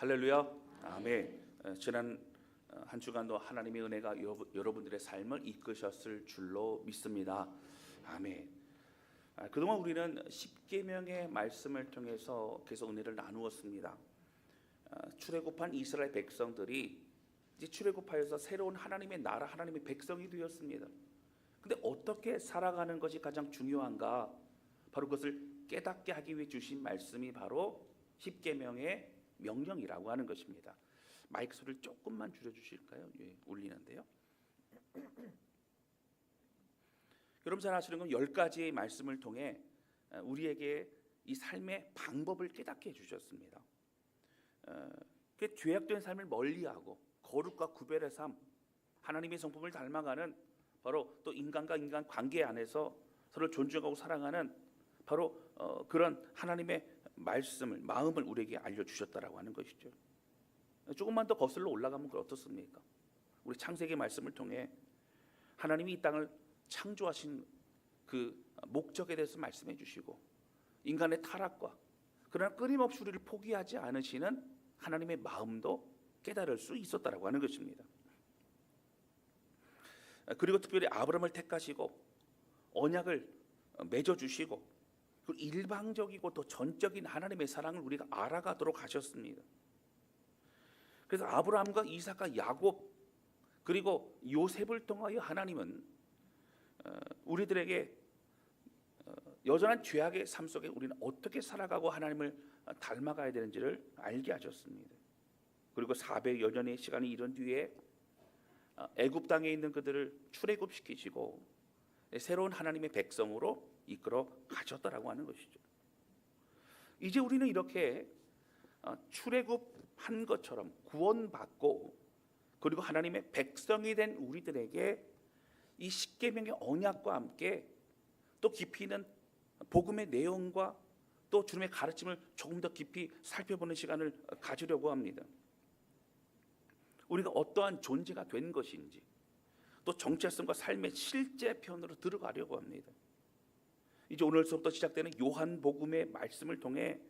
할렐루야. 아멘. 지난 한 주간도 하나님의 은혜가 여러분들의 삶을 이끄셨을 줄로 믿습니다. 아멘. 그동안 우리는 십계명의 말씀을 통해서 계속 은혜를 나누었습니다. 출애굽한 이스라엘 백성들이 이제 출애굽하여서 새로운 하나님의 나라, 하나님의 백성이 되었습니다. 근데 어떻게 살아가는 것이 가장 중요한가? 바로 그것을 깨닫게 하기 위해 주신 말씀이 바로 십계명의 명령이라고 하는 것입니다. 마이크 소리를 조금만 줄여주실까요? 예, 울리는데요. 여러분 잘 아시는 건 10가지의 말씀을 통해 우리에게 이 삶의 방법을 깨닫게 해주셨습니다. 죄악된 삶을 멀리하고 거룩과 구별의 삶, 하나님의 성품을 닮아가는 바로 또 인간과 인간 관계 안에서 서로 존중하고 사랑하는 바로 그런 하나님의 말씀을, 마음을 우리에게 알려주셨다라고 하는 것이죠. 조금만 더 거슬러 올라가면 어떻습니까? 우리 창세기 말씀을 통해 하나님이 이 땅을 창조하신 그 목적에 대해서 말씀해 주시고 인간의 타락과 그러나 끊임없이 우리를 포기하지 않으시는 하나님의 마음도 깨달을 수 있었다라고 하는 것입니다. 그리고 특별히 아브라함을 택하시고 언약을 맺어주시고 그 일방적이고 또 전적인 하나님의 사랑을 우리가 알아가도록 하셨습니다. 그래서 아브라함과 이삭과 야곱 그리고 요셉을 통하여 하나님은 우리들에게 여전한 죄악의 삶 속에 우리는 어떻게 살아가고 하나님을 닮아가야 되는지를 알게 하셨습니다. 그리고 400여 년의 시간이 이른 뒤에 애굽 땅에 있는 그들을 출애굽시키시고 새로운 하나님의 백성으로 이끌어 가셨다라고 하는 것이죠. 이제 우리는 이렇게 출애굽한 것처럼 구원받고 그리고 하나님의 백성이 된 우리들에게 이 십계명의 언약과 함께 또 깊이 있는 복음의 내용과 또 주님의 가르침을 조금 더 깊이 살펴보는 시간을 가지려고 합니다. 우리가 어떠한 존재가 된 것인지 또 정체성과 삶의 실제 편으로 들어가려고 합니다. 이제 오늘서부터 시작되는 요한복음의 말씀을 통해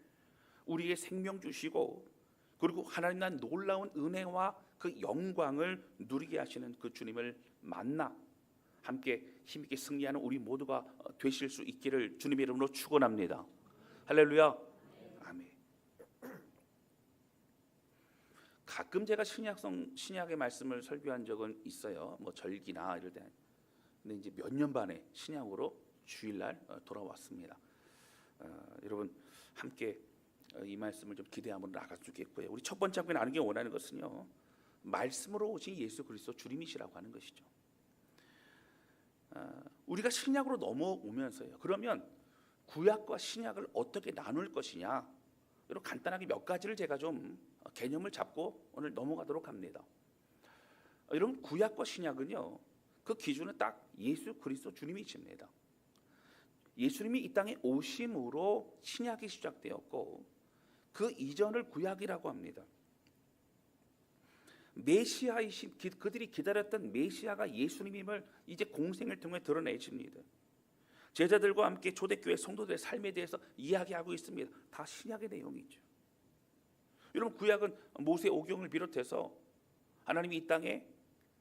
우리의 생명 주시고 그리고 하나님 난 놀라운 은혜와 그 영광을 누리게 하시는 그 주님을 만나 함께 힘있게 승리하는 우리 모두가 되실 수 있기를 주님의 이름으로 축원합니다. 할렐루야. 아멘. 가끔 제가 신약의 말씀을 설교한 적은 있어요. 뭐 절기나 이럴 때. 근데 이제 몇 년 만에 신약으로 주일날 돌아왔습니다. 여러분 함께 이 말씀을 좀 기대하며 나갔으면 좋겠고요. 우리 첫 번째 함께 나누기 원하는 것은요, 말씀으로 오신 예수 그리스도 주님이시라고 하는 것이죠. 우리가 신약으로 넘어오면서요, 그러면 구약과 신약을 어떻게 나눌 것이냐, 여러분 간단하게 몇 가지를 제가 좀 개념을 잡고 오늘 넘어가도록 합니다. 여러분 구약과 신약은요, 그 기준은 딱 예수 그리스도 주님이십니다. 예수님이 이 땅에 오심으로 신약이 시작되었고 그 이전을 구약이라고 합니다. 메시아이신 그들이 기다렸던 메시아가 예수님임을 이제 공생을 통해 드러내십니다. 제자들과 함께 초대교회 성도들의 삶에 대해서 이야기하고 있습니다. 다 신약의 내용이죠. 여러분 구약은 모세 오경을 비롯해서 하나님이 이 땅에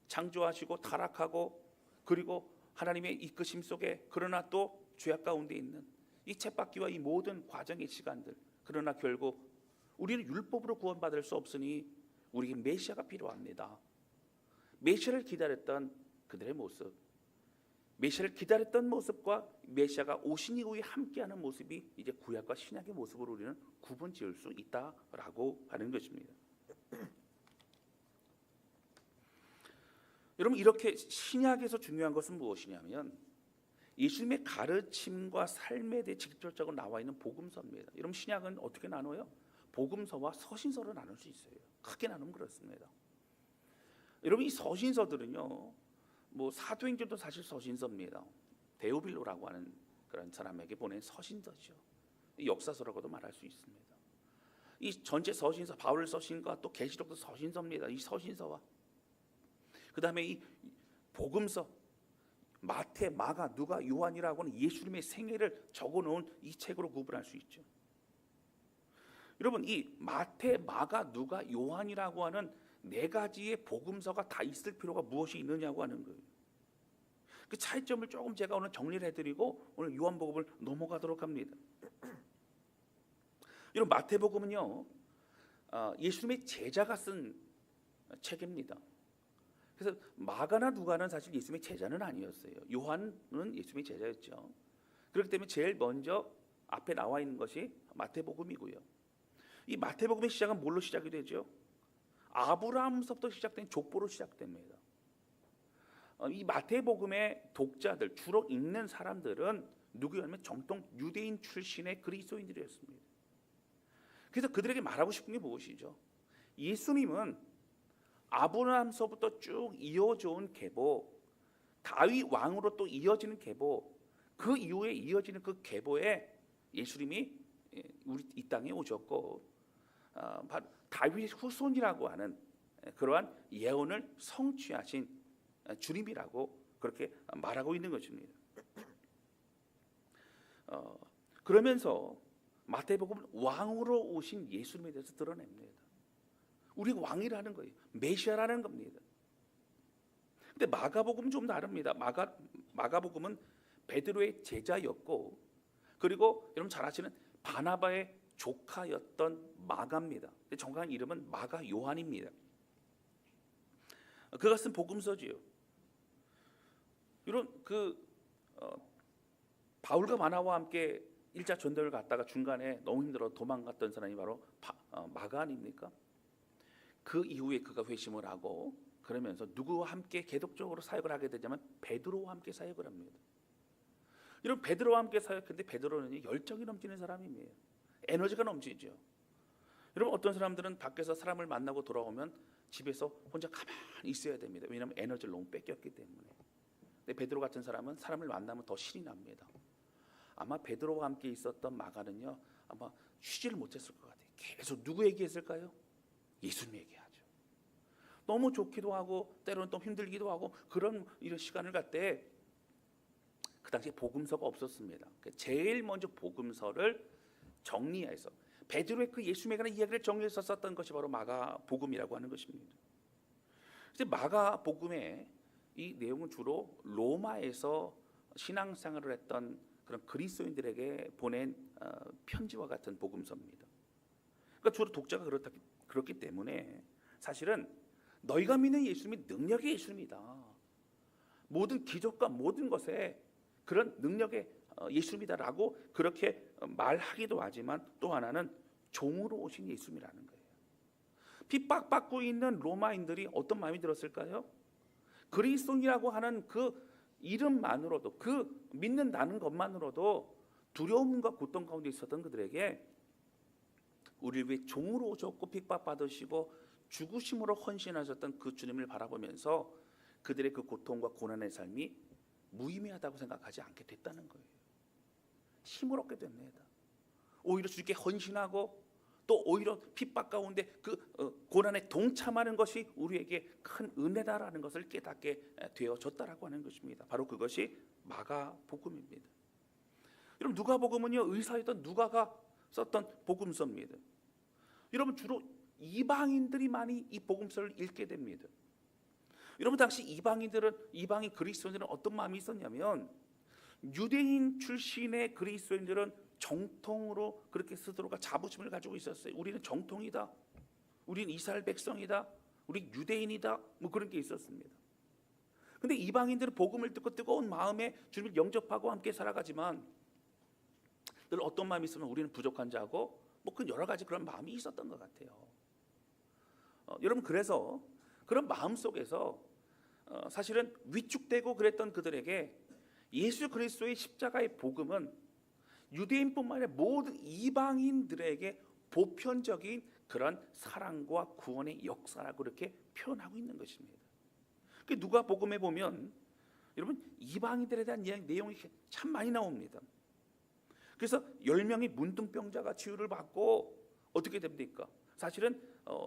창조하시고 타락하고 그리고 하나님의 이끄심 속에 그러나 또 죄악 가운데 있는 이 쳇바퀴와 이 모든 과정의 시간들, 그러나 결국 우리는 율법으로 구원받을 수 없으니 우리에게 메시아가 필요합니다. 메시아를 기다렸던 그들의 모습, 메시아를 기다렸던 모습과 메시아가 오신 이후에 함께하는 모습이 이제 구약과 신약의 모습으로 우리는 구분 지을 수 있다라고 하는 것입니다. 여러분 이렇게 신약에서 중요한 것은 무엇이냐면 예수님의 가르침과 삶에 대해 직접적으로 나와 있는 복음서입니다. 여러분 신약은 어떻게 나눠요? 복음서와 서신서로 나눌 수 있어요. 크게 나누면 그렇습니다. 여러분 이 서신서들은요, 뭐 사도행전도 사실 서신서입니다. 데오빌로라고 하는 그런 사람에게 보낸 서신서죠. 역사서라고도 말할 수 있습니다. 이 전체 서신서, 바울 서신과 또 계시록도 서신서입니다. 이 서신서와 그 다음에 이 복음서, 마태, 마가, 누가, 요한이라고 하는 예수님의 생애를 적어놓은 이 책으로 구분할 수 있죠. 여러분, 이 마태, 마가, 누가, 요한이라고 하는 네 가지의 복음서가 다 있을 필요가 무엇이 있느냐고 하는 거예요. 그 차이점을 조금 제가 오늘 정리를 해드리고 오늘 요한복음을 넘어가도록 합니다. 여러분, 마태복음은요, 예수님의 제자가 쓴 책입니다. 그래서 마가나 누가는 사실 예수님의 제자는 아니었어요. 요한은 예수님의 제자였죠. 그렇기 때문에 제일 먼저 앞에 나와 있는 것이 마태복음이고요. 이 마태복음의 시작은 뭘로 시작이 되죠? 아브라함서부터 시작된 족보로 시작됩니다. 이 마태복음의 독자들, 주로 읽는 사람들은 누구였냐면 정통 유대인 출신의 그리스도인들이었습니다. 그래서 그들에게 말하고 싶은 게 무엇이죠? 예수님은 아브라함서부터 쭉 이어져 온 계보, 다윗 왕으로 또 이어지는 계보, 그 이후에 이어지는 그 계보에 예수님이 우리 이 땅에 오셨고, 바로 다윗의 후손이라고 하는 그러한 예언을 성취하신 주님이라고 그렇게 말하고 있는 것입니다. 그러면서 마태복음은 왕으로 오신 예수님에 대해서 드러냅니다. 우리 왕이라는 거예요. 메시아라는 겁니다. 근데 마가복음은 좀 다릅니다. 마가복음은 베드로의 제자였고, 그리고 여러분 잘 아시는 바나바의 조카였던 마가입니다. 정확한 이름은 마가 요한입니다. 그가 쓴 복음서지요. 이런 바울과 바나바와 함께 1차 전도를 갔다가 중간에 너무 힘들어 도망갔던 사람이 바로 마가 아닙니까? 그 이후에 그가 회심을 하고 그러면서 누구와 함께 계속적으로 사역을 하게 되자면 베드로와 함께 사역을 합니다. 여러분, 베드로와 함께 사역했는데 베드로는 열정이 넘치는 사람입니다. 에너지가 넘치죠. 여러분, 어떤 사람들은 밖에서 사람을 만나고 돌아오면 집에서 혼자 가만히 있어야 됩니다. 왜냐하면 에너지를 너무 뺏겼기 때문에. 근데 베드로 같은 사람은 사람을 만나면 더 신이 납니다. 아마 베드로와 함께 있었던 마가는요, 아마 쉬지를 못했을 것 같아요. 계속 누구 얘기했을까요? 예수님 얘기하죠. 너무 좋기도 하고 때로는 또 힘들기도 하고 그런 이런 시간을 갖때 그 당시에 복음서가 없었습니다. 제일 먼저 복음서를 정리해서 베드로의 그 예수님에 관한 이야기를 정리해서 썼던 것이 바로 마가복음이라고 하는 것입니다. 이제 마가복음의 이 내용은 주로 로마에서 신앙생활을 했던 그런 그리스도인들에게 보낸 편지와 같은 복음서입니다. 그러니까 주로 독자가 그렇기 때문에 사실은 너희가 믿는 예수님이 능력의 예수님이다. 모든 기적과 모든 것에 그런 능력의 예수님이다라고 그렇게 말하기도 하지만 또 하나는 종으로 오신 예수님이라는 거예요. 핍박받고 있는 로마인들이 어떤 마음이 들었을까요? 그리스도인이라고 하는 그 이름만으로도, 그 믿는다는 것만으로도 두려움과 고통 가운데 있었던 그들에게 우리를 위해 종으로 오셨고 핍박받으시고 죽으심으로 헌신하셨던 그 주님을 바라보면서 그들의 그 고통과 고난의 삶이 무의미하다고 생각하지 않게 됐다는 거예요. 힘을 얻게 됩니다. 오히려 주님께 헌신하고 또 오히려 핍박 가운데 그 고난에 동참하는 것이 우리에게 큰 은혜다라는 것을 깨닫게 되어졌다라고 하는 것입니다. 바로 그것이 마가복음입니다. 여러분, 누가복음은요, 의사였던 누가가 썼던 복음서입니다. 여러분, 주로 이방인들이 많이 이 복음서를 읽게 됩니다. 여러분, 당시 이방인 그리스도인들은 어떤 마음이 있었냐면 유대인 출신의 그리스도인들은 정통으로 그렇게 스스로가 자부심을 가지고 있었어요. 우리는 정통이다. 우리는 이스라엘 백성이다. 우리 유대인이다. 뭐 그런 게 있었습니다. 근데 이방인들은 복음을 듣고 뜨거운 마음에 주님을 영접하고 함께 살아가지만 늘 어떤 마음이 있으면 우리는 부족한 자고 뭐 그 여러 가지 그런 마음이 있었던 것 같아요. 여러분, 그래서 그런 마음 속에서 사실은 위축되고 그랬던 그들에게 예수 그리스도의 십자가의 복음은 유대인뿐만 아니라 모든 이방인들에게 보편적인 그런 사랑과 구원의 역사라고 그렇게 표현하고 있는 것입니다. 누가복음에 보면 여러분, 이방인들에 대한 내용이 참 많이 나옵니다. 그래서 10명의 문둥병자가 치유를 받고 어떻게 됩니까? 사실은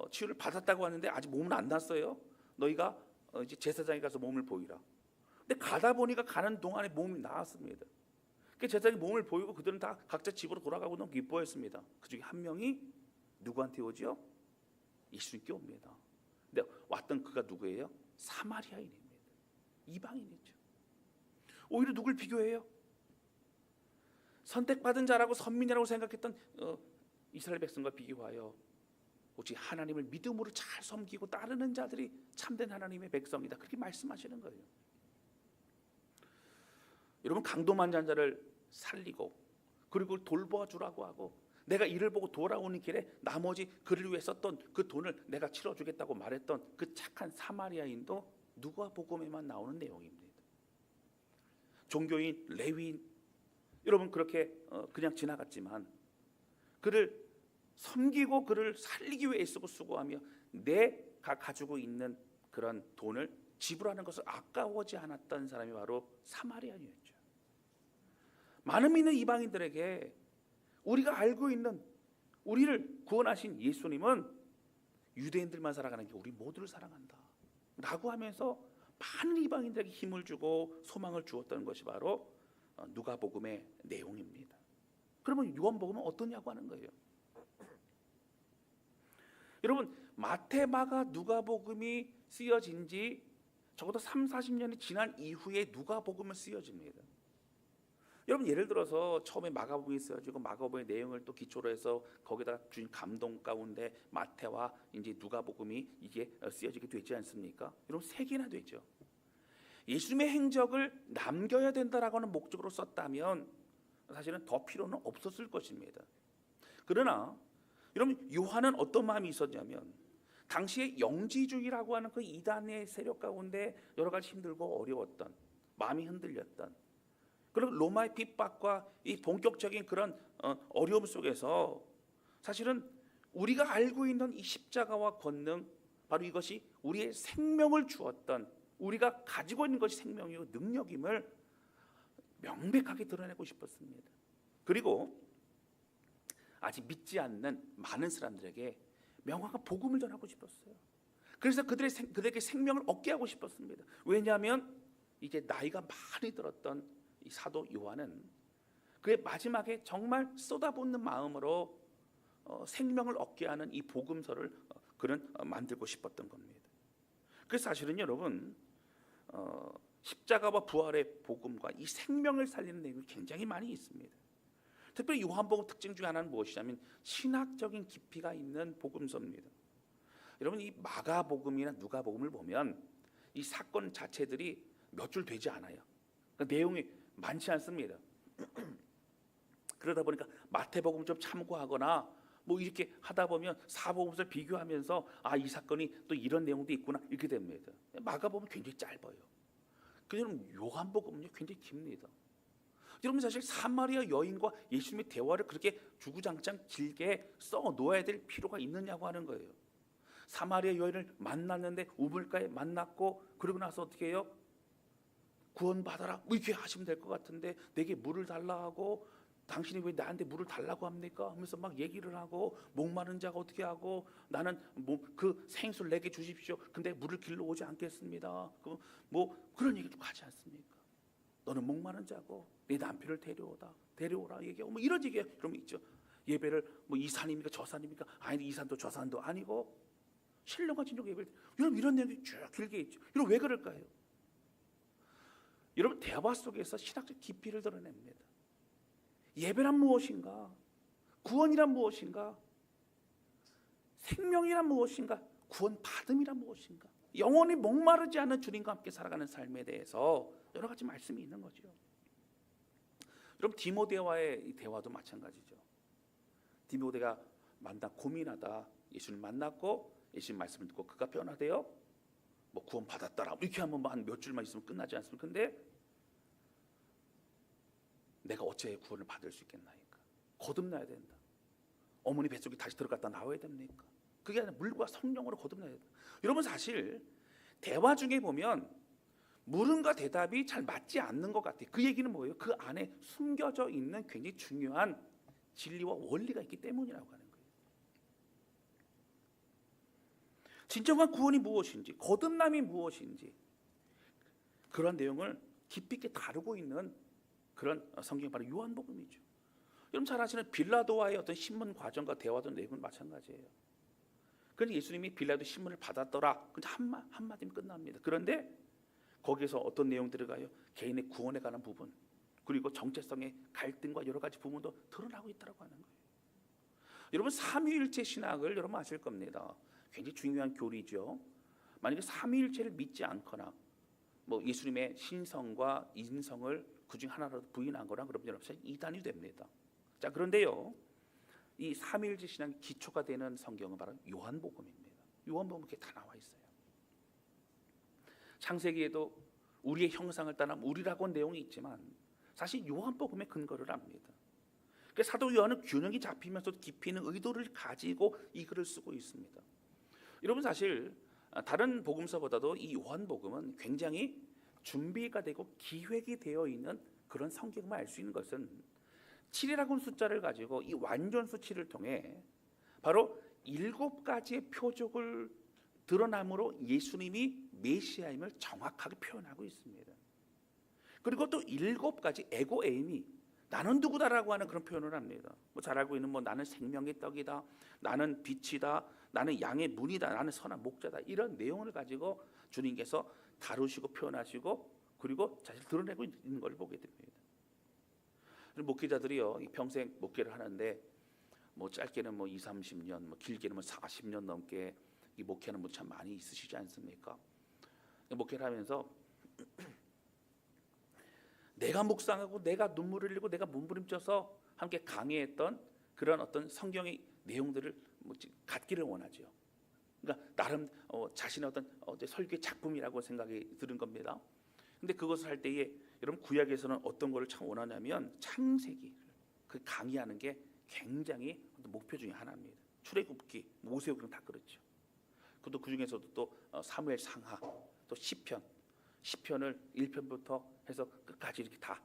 치유를 받았다고 하는데 아직 몸은 안 났어요. 너희가 이제 제사장에 가서 몸을 보이라. 근데 가다 보니까 가는 동안에 몸이 나았습니다. 그 제사장이 몸을 보이고 그들은 다 각자 집으로 돌아가고 너무 기뻐했습니다. 그 중에 한 명이 누구한테 오죠? 예수님께 옵니다. 근데 왔던 그가 누구예요? 사마리아인입니다. 이방인이죠. 오히려 누굴 비교해요? 선택받은 자라고 선민이라고 생각했던 이스라엘 백성과 비교하여 오직 하나님을 믿음으로 잘 섬기고 따르는 자들이 참된 하나님의 백성이다, 그렇게 말씀하시는 거예요. 여러분, 강도만한 자를 살리고 그리고 돌보아주라고 하고 내가 이를 보고 돌아오는 길에 나머지 그를 위해 썼던 그 돈을 내가 치러주겠다고 말했던 그 착한 사마리아인도 누가복음에만 나오는 내용입니다. 종교인, 레위인, 여러분 그렇게 그냥 지나갔지만 그를 섬기고 그를 살리기 위해 애쓰고 수고하며 내가 가지고 있는 그런 돈을 지불하는 것을 아까워하지 않았던 사람이 바로 사마리아인이었죠. 많은 믿는 이방인들에게 우리가 알고 있는 우리를 구원하신 예수님은 유대인들만 살아가는 게 우리 모두를 사랑한다 라고 하면서 많은 이방인들에게 힘을 주고 소망을 주었던 것이 바로 누가복음의 내용입니다. 그러면 요한복음은 어떠냐고 하는 거예요. 여러분, 마태, 마가, 누가복음이 쓰여진 지 적어도 30-40년이 지난 이후에 누가복음은 쓰여집니다. 여러분, 예를 들어서 처음에 마가복음이 쓰여지고 마가복음의 내용을 또 기초로 해서 거기다 주신 감동 가운데 마태와 이제 누가복음이 이게 쓰여지게 되지 않습니까? 여러분, 3개나 되죠. 예수님의 행적을 남겨야 된다라고 하는 목적으로 썼다면 사실은 더 필요는 없었을 것입니다. 그러나 여러분, 요한은 어떤 마음이 있었냐면 당시에 영지주의라고 하는 그 이단의 세력 가운데 여러 가지 힘들고 어려웠던, 마음이 흔들렸던, 그리고 로마의 핍박과 이 본격적인 그런 어려움 속에서 사실은 우리가 알고 있는 이 십자가와 권능, 바로 이것이 우리의 생명을 주었던, 우리가 가지고 있는 것이 생명이고 능력임을 명백하게 드러내고 싶었습니다. 그리고 아직 믿지 않는 많은 사람들에게 명확한 복음을 전하고 싶었어요. 그래서 그들에게 생명을 얻게 하고 싶었습니다. 왜냐하면 이제 나이가 많이 들었던 이 사도 요한은 그의 마지막에 정말 쏟아붓는 마음으로 생명을 얻게 하는 이 복음서를 그는 만들고 싶었던 겁니다. 그래서 사실은 여러분, 십자가와 부활의 복음과 이 생명을 살리는 내용이 굉장히 많이 있습니다. 특별히 요한복음 특징 중에 하나는 무엇이냐면 신학적인 깊이가 있는 복음서입니다. 여러분, 이 마가복음이나 누가복음을 보면 이 사건 자체들이 몇 줄 되지 않아요. 그러니까 내용이 많지 않습니다. 그러다 보니까 마태복음 좀 참고하거나 뭐 이렇게 하다 보면 사복음서를 비교하면서 이 사건이 또 이런 내용도 있구나 이렇게 됩니다. 마가복음은 굉장히 짧아요. 그럼 요한복음은 굉장히 깁니다. 여러분, 사실 사마리아 여인과 예수님의 대화를 그렇게 주구장창 길게 써 놓아야 될 필요가 있느냐고 하는 거예요. 사마리아 여인을 만났는데 우물가에 만났고 그러고 나서 어떻게 해요? 구원받아라 뭐 이렇게 하시면 될 것 같은데 내게 물을 달라 하고 당신이 왜 나한테 물을 달라고 합니까? 하면서 막 얘기를 하고 목마른 자가 어떻게 하고 나는 뭐 그 생수를 내게 주십시오. 근데 물을 길러 오지 않겠습니다. 뭐 그런 얘기 좀 하지 않습니까? 너는 목마른 자고 내 남편을 데려오라 얘기하고 뭐 이런 얘기가 그러면 있죠. 예배를 뭐 이 산입니까 저 산입니까? 아니 이 산도 저 산도 아니고 신령과 진정 예배를 여러분 이런 내용이 쭉 길게 있죠. 여러분 왜 그럴까요? 여러분 대화 속에서 신학적 깊이를 드러냅니다. 예배란 무엇인가? 구원이란 무엇인가? 생명이란 무엇인가? 구원받음이란 무엇인가? 영원히 목마르지 않은 주님과 함께 살아가는 삶에 대해서 여러 가지 말씀이 있는 거죠. 여러분 디모데와의 이 대화도 마찬가지죠. 디모데가 고민하다 예수를 만났고 예수님 말씀을 듣고 그가 변화되어 뭐 구원 받았더라 이렇게 하면 한 몇 줄만 있으면 끝나지 않습니까? 근데 내가 어째 구원을 받을 수 있겠나이까? 거듭나야 된다. 어머니 뱃속에 다시 들어갔다 나와야 됩니까? 그게 아니라 물과 성령으로 거듭나야 된다. 여러분 사실 대화 중에 보면 물음과 대답이 잘 맞지 않는 것 같아요. 그 얘기는 뭐예요? 그 안에 숨겨져 있는 굉장히 중요한 진리와 원리가 있기 때문이라고 하는 거예요. 진정한 구원이 무엇인지, 거듭남이 무엇인지 그런 내용을 깊이 있게 다루고 있는 그런 성경이 바로 요한복음이죠. 여러분 잘 아시는 빌라도와의 어떤 신문 과정과 대화도 내용은 마찬가지예요. 그런데 예수님이 빌라도 신문을 받았더라. 근데 한마디면 끝납니다. 그런데 거기에서 어떤 내용 들어가요? 개인의 구원에 관한 부분, 그리고 정체성의 갈등과 여러 가지 부분도 드러나고 있다고 하는 거예요. 여러분 삼위일체 신학을 여러분 아실 겁니다. 굉장히 중요한 교리죠. 만약에 삼위일체를 믿지 않거나 뭐 예수님의 신성과 인성을 그중 하나라도 부인한 거나 그러면 여러분 이단이 됩니다. 자, 그런데요, 이 삼위일체 신앙의 기초가 되는 성경은 바로 요한복음입니다. 요한복음에 다 나와 있어요. 창세기에도 우리의 형상을 따라 우리라고 내용이 있지만 사실 요한복음의 근거를 합니다. 그래서 사도 요한은 균형이 잡히면서도 깊이 있는 의도를 가지고 이 글을 쓰고 있습니다. 여러분 사실 다른 복음서보다도 이 요한복음은 굉장히 준비가 되고 기획이 되어 있는 그런 성경을 알 수 있는 것은 7이라는 숫자를 가지고 이 완전수 7을 통해 바로 7가지의 표적을 드러남으로 예수님이 메시아임을 정확하게 표현하고 있습니다. 그리고 또 7가지 에고에임이 나는 누구다라고 하는 그런 표현을 합니다. 뭐 잘 알고 있는 나는 생명의 떡이다, 나는 빛이다, 나는 양의 문이다, 나는 선한 목자다, 이런 내용을 가지고 주님께서 다루시고 표현하시고 그리고 자신을 드러내고 있는 걸 보게 됩니다. 목회자들이요 평생 목회를 하는데 뭐 짧게는 2, 30년, 뭐 길게는 40년 넘게 이 목회하는 분 참 많이 있으시지 않습니까? 목회를 하면서 내가 묵상하고 내가 눈물을 흘리고 내가 몸부림쳐서 함께 강의했던 그런 어떤 성경의 내용들을 갖기를 원하죠. 그러니까 나름 자신의 어떤 설교의 작품이라고 생각이 드는 겁니다. 근데 그것을 할 때에 여러분 구약에서는 어떤 거를 참 원하냐면 창세기를 그 강의하는 게 굉장히 목표 중에 하나입니다. 출애굽기, 모세오경 다 그렇죠. 그것도 그 중에서도 또 사무엘 상하, 또 시편을 1편부터 해서 끝까지 이렇게 다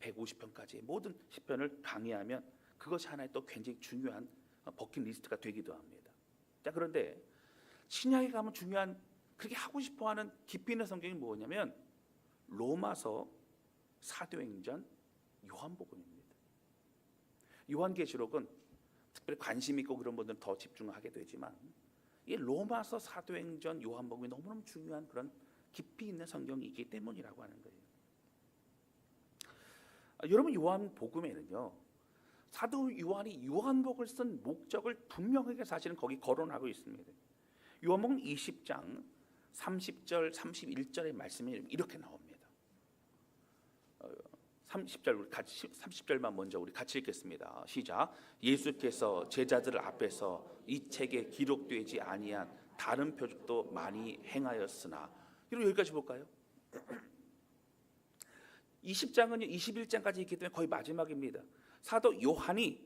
150편까지의 모든 시편을 강의하면 그것이 하나의 또 굉장히 중요한 버킷리스트가 되기도 합니다. 자, 그런데 신약에 가면 중요한 그렇게 하고 싶어하는 깊이 있는 성경이 뭐냐면 로마서, 사도행전, 요한복음입니다. 요한계시록은 특별히 관심 있고 그런 분들은 더 집중하게 되지만 이 로마서, 사도행전, 요한복음이 너무너무 중요한 그런 깊이 있는 성경이기 때문이라고 하는 거예요. 여러분 요한복음에는요 사도 요한이 요한복음을 쓴 목적을 분명하게 사실은 거기 거론하고 있습니다. 요한복음 20장 30절 31절의 말씀이 이렇게 나옵니다. 30절만 먼저 우리 같이 읽겠습니다. 시작. 예수께서 제자들 앞에서 이 책에 기록되지 아니한 다른 표적도 많이 행하였으나, 여러분 여기까지 볼까요? 20장은 21장까지 있기 때문에 거의 마지막입니다. 사도 요한이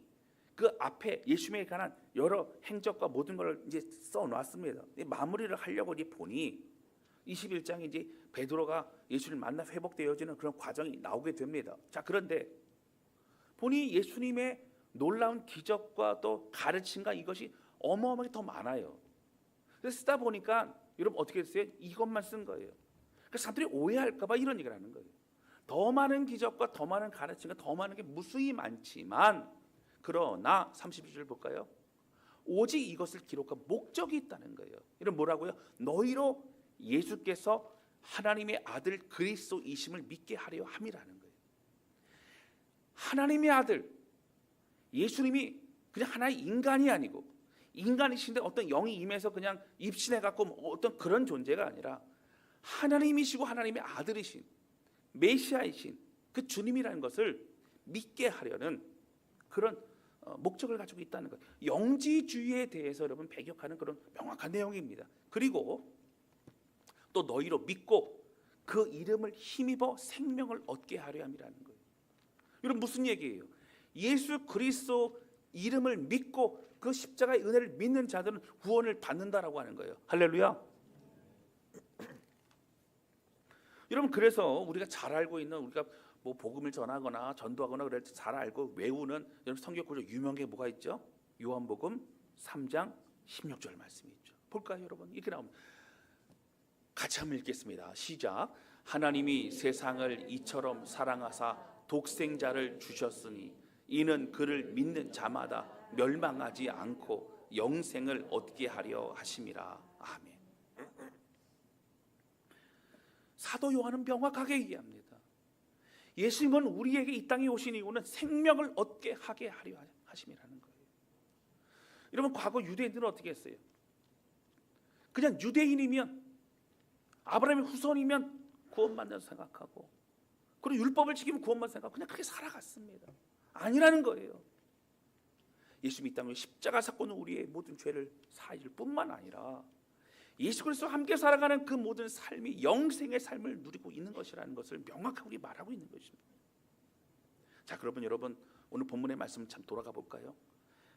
그 앞에 예수님에 관한 여러 행적과 모든 걸 이제 써놨습니다. 마무리를 하려고 이제 보니 21장에 이제 베드로가 예수를 만나 회복되어지는 그런 과정이 나오게 됩니다. 자, 그런데 보니 예수님의 놀라운 기적과 또 가르침과 이것이 어마어마하게 더 많아요. 그래서 쓰다 보니까 여러분 어떻게 됐어요? 이것만 쓴 거예요. 그래서 사람들이 오해할까 봐 이런 얘기를 하는 거예요. 더 많은 기적과 더 많은 가르침과 더 많은 게 무수히 많지만 그러나 32절 볼까요? 오직 이것을 기록한 목적이 있다는 거예요. 이런 뭐라고요? 너희로 예수께서 하나님의 아들 그리스도이심을 믿게 하려 함이라는 거예요. 하나님의 아들 예수님이 그냥 하나의 인간이 아니고 인간이신데 어떤 영이 임해서 그냥 입신해 갖고 어떤 그런 존재가 아니라 하나님이시고 하나님의 아들이신 메시아이신 그 주님이라는 것을 믿게 하려는 그런 목적을 가지고 있다는 거예요. 영지주의에 대해서 여러분 배격하는 그런 명확한 내용입니다. 그리고 또 너희로 믿고 그 이름을 힘입어 생명을 얻게 하려 함이라는 거예요. 여러분 무슨 얘기예요? 예수 그리스도 이름을 믿고 그 십자가의 은혜를 믿는 자들은 구원을 받는다라고 하는 거예요. 할렐루야. 여러분 그래서 우리가 잘 알고 있는 우리가 뭐 복음을 전하거나 전도하거나 그럴 때 잘 알고 외우는 여러분 성경 구절 유명한 게 뭐가 있죠? 요한복음 3장 16절 말씀이 있죠. 볼까요, 여러분? 이렇게 나옵니다. 같이 한번 읽겠습니다. 시작. 하나님이 세상을 이처럼 사랑하사 독생자를 주셨으니 이는 그를 믿는 자마다 멸망하지 않고 영생을 얻게 하려 하심이라. 아멘. 사도 요한은 명확하게 얘기합니다. 예수님은 우리에게 이 땅에 오신 이유는 생명을 얻게 하게 하려 하심이라는 거예요. 여러분, 과거 유대인들은 어떻게 했어요? 그냥 유대인이면, 아브라함의 후손이면 구원받는다 생각하고, 그리고 율법을 지키면 구원받는다 생각하고 그냥 그렇게 살아갔습니다. 아니라는 거예요. 예수님이 이 땅에 십자가 사건은 우리의 모든 죄를 사해줄 뿐만 아니라 예수 그리스도와 함께 살아가는 그 모든 삶이 영생의 삶을 누리고 있는 것이라는 것을 명확하게 말하고 있는 것입니다. 자, 그러면 여러분, 오늘 본문의 말씀 참 돌아가 볼까요?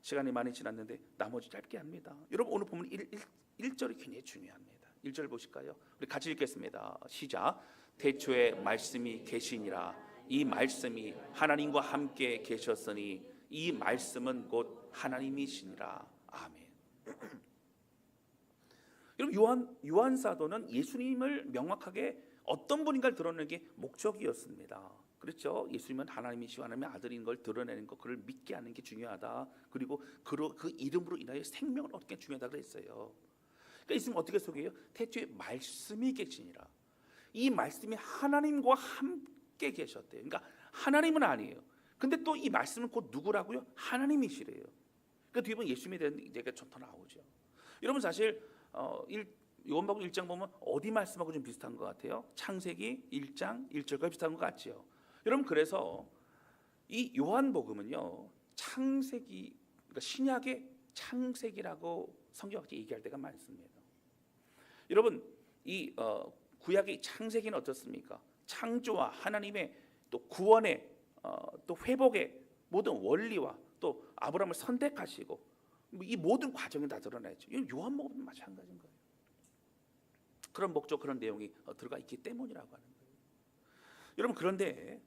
시간이 많이 지났는데 나머지 짧게 합니다. 여러분, 오늘 본문 1절이 굉장히 중요합니다. 1절 보실까요? 우리 같이 읽겠습니다. 시작. 태초에 말씀이 계시니라. 이 말씀이 하나님과 함께 계셨으니 이 말씀은 곧 하나님이시니라. 아멘. 여러분, 요한 사도는 예수님을 명확하게 어떤 분인가를 드러내는 게 목적이었습니다. 그렇죠? 예수님은 하나님이시고 하나님의 아들인 걸 드러내는 것, 그를 믿게 하는 게 중요하다. 그리고 그 이름으로 인하여 생명을 얻게 중요하다 그랬어요. 그러니까 예수님 어떻게 소개해요? 태초에 말씀이 계시니라. 이 말씀이 하나님과 함께 계셨대요. 그러니까 하나님은 아니에요. 근데 또 이 말씀은 곧 누구라고요? 하나님이시래요. 그 뒤에 보면 예수님에 대한 얘기가 좀 더 나오죠. 여러분, 사실 요한복음 1장 보면 어디 말씀하고 좀 비슷한 것 같아요? 창세기 1장 1절과 비슷한 것 같죠. 여러분, 그래서 이 요한복음은요, 창세기, 그러니까 신약의 창세기라고 성경학자 얘기할 때가 많습니다. 여러분, 이 구약의 창세기는 어떻습니까? 창조와 하나님의 또 구원의 또 회복의 모든 원리와 또 아브라함을 선택하시고 이 모든 과정이 다 드러나죠. 요한복음도 마찬가지인 거예요. 그런 목적, 그런 내용이 들어가 있기 때문이라고 하는 거예요. 여러분, 그런데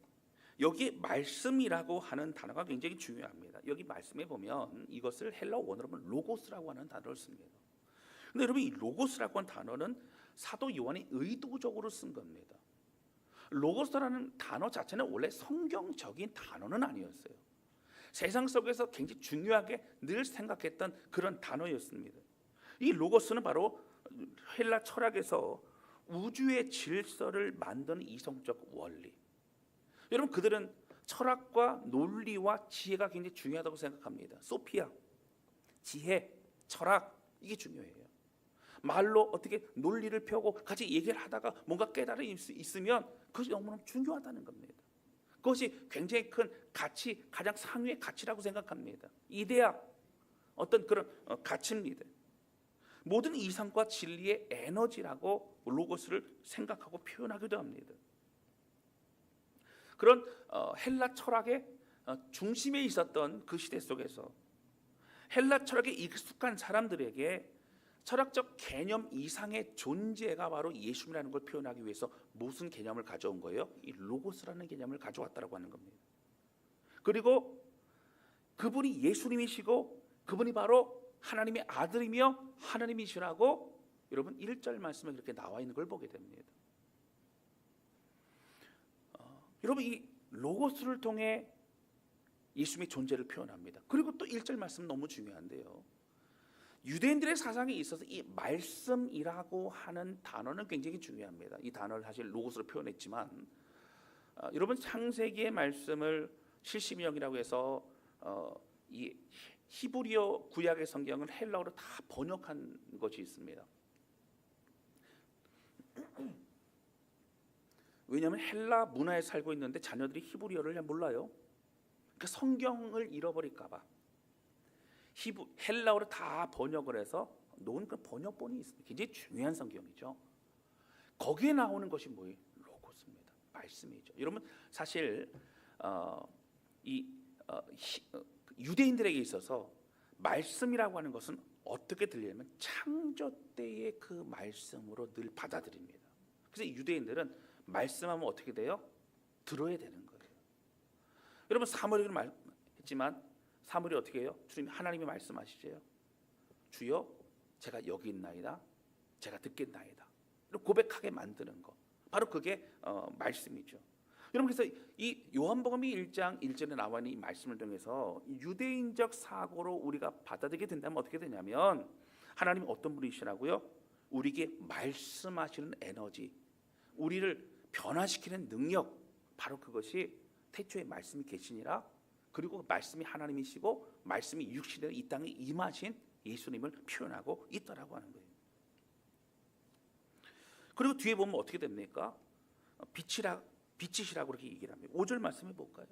여기 말씀이라고 하는 단어가 굉장히 중요합니다. 여기 말씀에 보면 이것을 헬라어 원어로 보면 로고스라고 하는 단어를 씁니다. 근데 여러분, 이 로고스라고 하는 단어는 사도 요한이 의도적으로 쓴 겁니다. 로고스라는 단어 자체는 원래 성경적인 단어는 아니었어요. 세상 속에서 굉장히 중요하게 늘 생각했던 그런 단어였습니다. 이 로고스는 바로 헬라 철학에서 우주의 질서를 만드는 이성적 원리. 여러분, 그들은 철학과 논리와 지혜가 굉장히 중요하다고 생각합니다. 소피아, 지혜, 철학, 이게 중요해요. 말로 어떻게 논리를 펴고 같이 얘기를 하다가 뭔가 깨달음이 있으면 그것이 너무너무 중요하다는 겁니다. 그것이 굉장히 큰 가치, 가장 상위의 가치라고 생각합니다. 이데아, 어떤 그런 가치입니다. 모든 이상과 진리의 에너지라고 로고스를 생각하고 표현하기도 합니다. 그런 헬라 철학의 중심에 있었던 그 시대 속에서 헬라 철학에 익숙한 사람들에게 철학적 개념 이상의 존재가 바로 예수님이라는 걸 표현하기 위해서 무슨 개념을 가져온 거예요? 이 로고스라는 개념을 가져왔다고 하는 겁니다. 그리고 그분이 예수님이시고 그분이 바로 하나님의 아들이며 하나님이시라고 여러분 1절 말씀에 그렇게 나와 있는 걸 보게 됩니다. 여러분, 이 로고스를 통해 예수님의 존재를 표현합니다. 그리고 또 1절 말씀 너무 중요한데요. 유대인들의 사상에 있어서 이 말씀이라고 하는 단어는 굉장히 중요합니다. 이 단어를 사실 로고스로 표현했지만 여러분, 창세기의 말씀을 70년이라고 해서 이 히브리어 구약의 성경을 헬라어로 다 번역한 것이 있습니다. 왜냐하면 헬라 문화에 살고 있는데 자녀들이 히브리어를 잘 몰라요. 그 성경을 잃어버릴까 봐 헬라어로 다 번역을 해서 놓은 그 번역본이 있습니다. 굉장히 중요한 성경이죠. 거기에 나오는 것이 뭐예요? 로고스입니다. 말씀이죠. 여러분, 사실 유대인들에게 있어서 말씀이라고 하는 것은 어떻게 들리냐면 창조 때의 그 말씀으로 늘 받아들입니다. 그래서 유대인들은 말씀하면 어떻게 돼요? 들어야 되는 거예요. 여러분, 사무엘은 말했지만 사무엘이 어떻게 해요? 주님, 하나님이 말씀하시죠. 주여, 제가 여기 있나이다. 제가 듣겠나이다. 고백하게 만드는 거. 바로 그게 말씀이죠. 여러분, 그래서 이 요한복음이 1장 1절에 나와 있는 이 말씀을 통해서 유대인적 사고로 우리가 받아들이게 된다면 어떻게 되냐면, 하나님이 어떤 분이시라고요? 우리에게 말씀하시는 에너지, 우리를 변화시키는 능력, 바로 그것이 태초에 말씀이 계시니라, 그리고 말씀이 하나님이시고 말씀이 육신으로 이 땅에 임하신 예수님을 표현하고 있다라고 하는 거예요. 그리고 뒤에 보면 어떻게 됩니까? 빛이시라고 그렇게 얘기를 합니다. 5절 말씀해 볼까요?